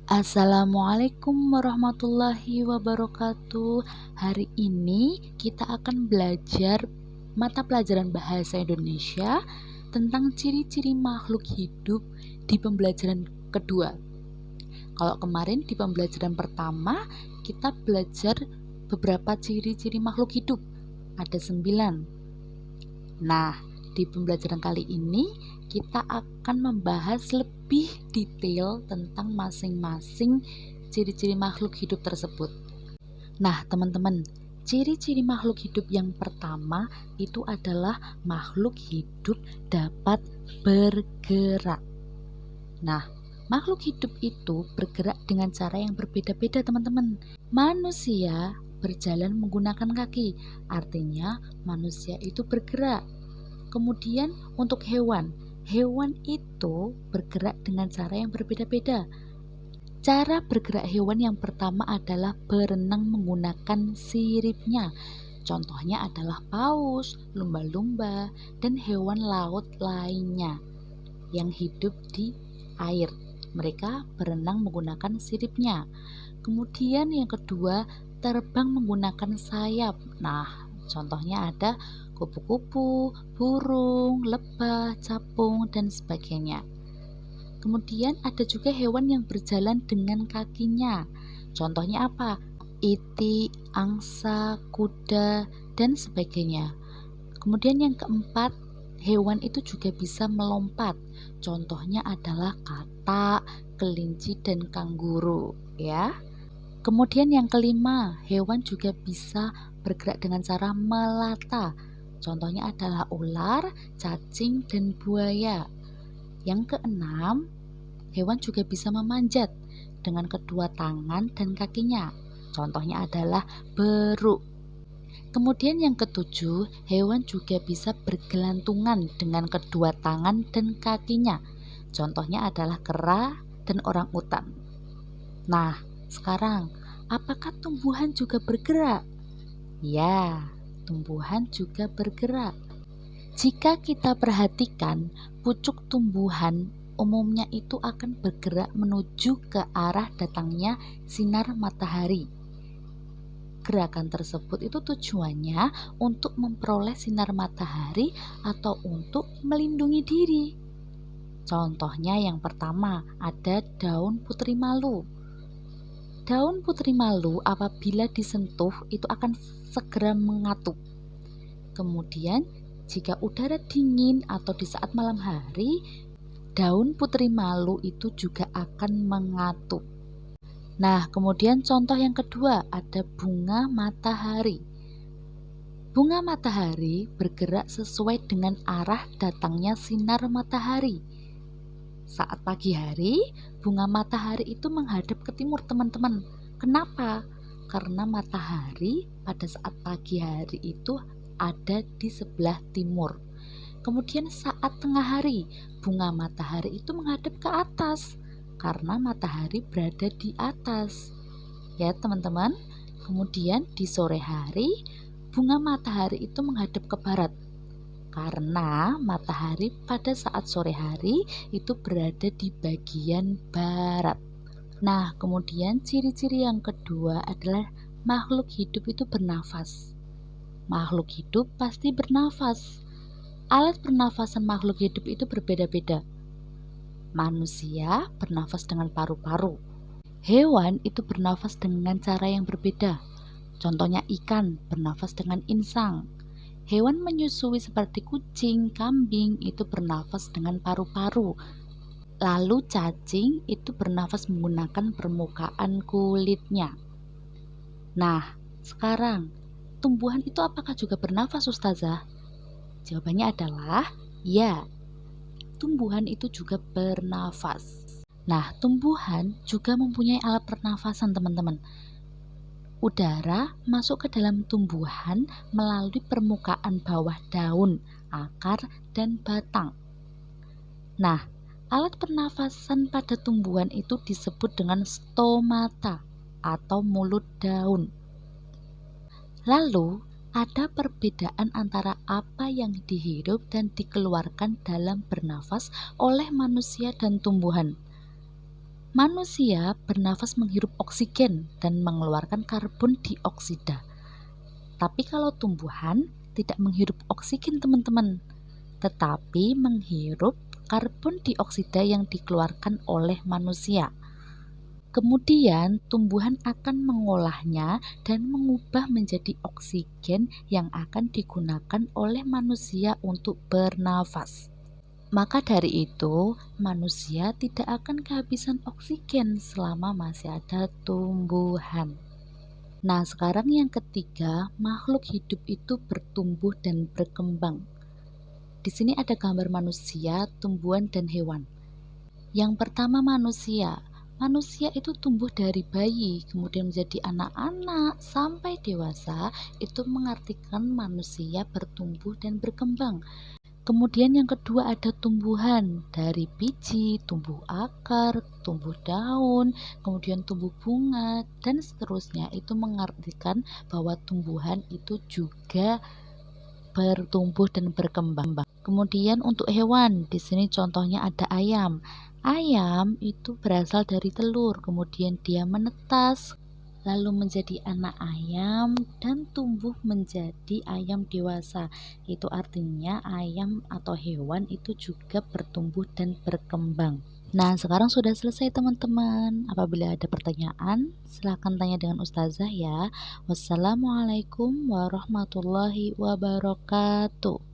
Assalamualaikum warahmatullahi wabarakatuh. Hari ini kita akan belajar mata pelajaran bahasa Indonesia tentang ciri-ciri makhluk hidup di pembelajaran kedua. Kalau kemarin di pembelajaran pertama kita belajar beberapa ciri-ciri makhluk hidup. Ada 9. Nah, di pembelajaran kali ini kita akan membahas lebih detail tentang masing-masing ciri-ciri makhluk hidup tersebut. Nah, teman-teman, ciri-ciri makhluk hidup yang pertama itu adalah makhluk hidup dapat bergerak. Nah, makhluk hidup itu bergerak dengan cara yang berbeda-beda, teman-teman. Manusia berjalan menggunakan kaki, artinya manusia itu bergerak. Kemudian untuk hewan itu bergerak dengan cara yang berbeda-beda. Cara bergerak hewan yang pertama adalah berenang menggunakan siripnya. Contohnya adalah paus, lumba-lumba, dan hewan laut lainnya yang hidup di air. Mereka berenang menggunakan siripnya. Kemudian yang kedua, terbang menggunakan sayap. Nah, contohnya ada kupu-kupu, burung, lebah, capung, dan sebagainya. Kemudian ada juga hewan yang berjalan dengan kakinya. Contohnya apa? Itik, angsa, kuda, dan sebagainya. Kemudian yang keempat, hewan itu juga bisa melompat. Contohnya adalah katak, kelinci, dan kanguru, ya. Kemudian yang kelima, hewan juga bisa bergerak dengan cara melata. Contohnya adalah ular, cacing, dan buaya. Yang keenam, hewan juga bisa memanjat dengan kedua tangan dan kakinya. Contohnya adalah beruk. Kemudian yang ketujuh, hewan juga bisa bergelantungan dengan kedua tangan dan kakinya. Contohnya adalah kera dan orang utan. Nah, sekarang, apakah tumbuhan juga bergerak? Ya, tumbuhan juga bergerak. Jika kita perhatikan, pucuk tumbuhan umumnya itu akan bergerak menuju ke arah datangnya sinar matahari. Gerakan tersebut itu tujuannya untuk memperoleh sinar matahari atau untuk melindungi diri. Contohnya yang pertama ada daun putri malu. Daun putri malu apabila disentuh itu akan segera mengatup. Kemudian jika udara dingin atau di saat malam hari, daun putri malu itu juga akan mengatup. Nah, kemudian contoh yang kedua ada bunga matahari. Bunga matahari bergerak sesuai dengan arah datangnya sinar matahari. Saat pagi hari, bunga matahari itu menghadap ke timur, teman-teman. Kenapa? Karena matahari pada saat pagi hari itu ada di sebelah timur. Kemudian saat tengah hari, bunga matahari itu menghadap ke atas karena matahari berada di atas. Ya, teman-teman. Kemudian di sore hari, bunga matahari itu menghadap ke barat. Karena matahari pada saat sore hari itu berada di bagian barat. Nah, kemudian ciri-ciri yang kedua adalah makhluk hidup itu bernafas. Makhluk hidup pasti bernafas. Alat pernafasan makhluk hidup itu berbeda-beda. Manusia bernafas dengan paru-paru. Hewan itu bernafas dengan cara yang berbeda. Contohnya ikan bernafas dengan insang. Hewan menyusui seperti kucing, kambing itu bernafas dengan paru-paru. Lalu cacing itu bernafas menggunakan permukaan kulitnya. Nah, sekarang tumbuhan itu apakah juga bernafas, Ustazah? Jawabannya adalah ya, tumbuhan itu juga bernafas. Nah, tumbuhan juga mempunyai alat pernafasan, teman-teman. Udara masuk ke dalam tumbuhan melalui permukaan bawah daun, akar, dan batang. Nah, alat pernafasan pada tumbuhan itu disebut dengan stomata atau mulut daun. Lalu, ada perbedaan antara apa yang dihirup dan dikeluarkan dalam bernafas oleh manusia dan tumbuhan. Manusia bernafas menghirup oksigen dan mengeluarkan karbon dioksida. Tapi kalau tumbuhan tidak menghirup oksigen, teman-teman, tetapi menghirup karbon dioksida yang dikeluarkan oleh manusia. Kemudian tumbuhan akan mengolahnya dan mengubah menjadi oksigen yang akan digunakan oleh manusia untuk bernafas. Maka dari itu, manusia tidak akan kehabisan oksigen selama masih ada tumbuhan. Nah, sekarang yang ketiga, makhluk hidup itu bertumbuh dan berkembang. Di sini ada gambar manusia, tumbuhan, dan hewan. Yang pertama manusia. Manusia itu tumbuh dari bayi, kemudian menjadi anak-anak sampai dewasa. Itu mengartikan manusia bertumbuh dan berkembang. Kemudian yang kedua ada tumbuhan, dari biji, tumbuh akar, tumbuh daun, kemudian tumbuh bunga, dan seterusnya. Itu mengartikan bahwa tumbuhan itu juga bertumbuh dan berkembang. Kemudian untuk hewan, di sini contohnya ada ayam. Ayam itu berasal dari telur, kemudian dia menetas, lalu menjadi anak ayam dan tumbuh menjadi ayam dewasa. Itu artinya ayam atau hewan itu juga bertumbuh dan berkembang. Nah, sekarang sudah selesai, teman-teman. Apabila ada pertanyaan, silahkan tanya dengan Ustazah ya. Wassalamualaikum warahmatullahi wabarakatuh.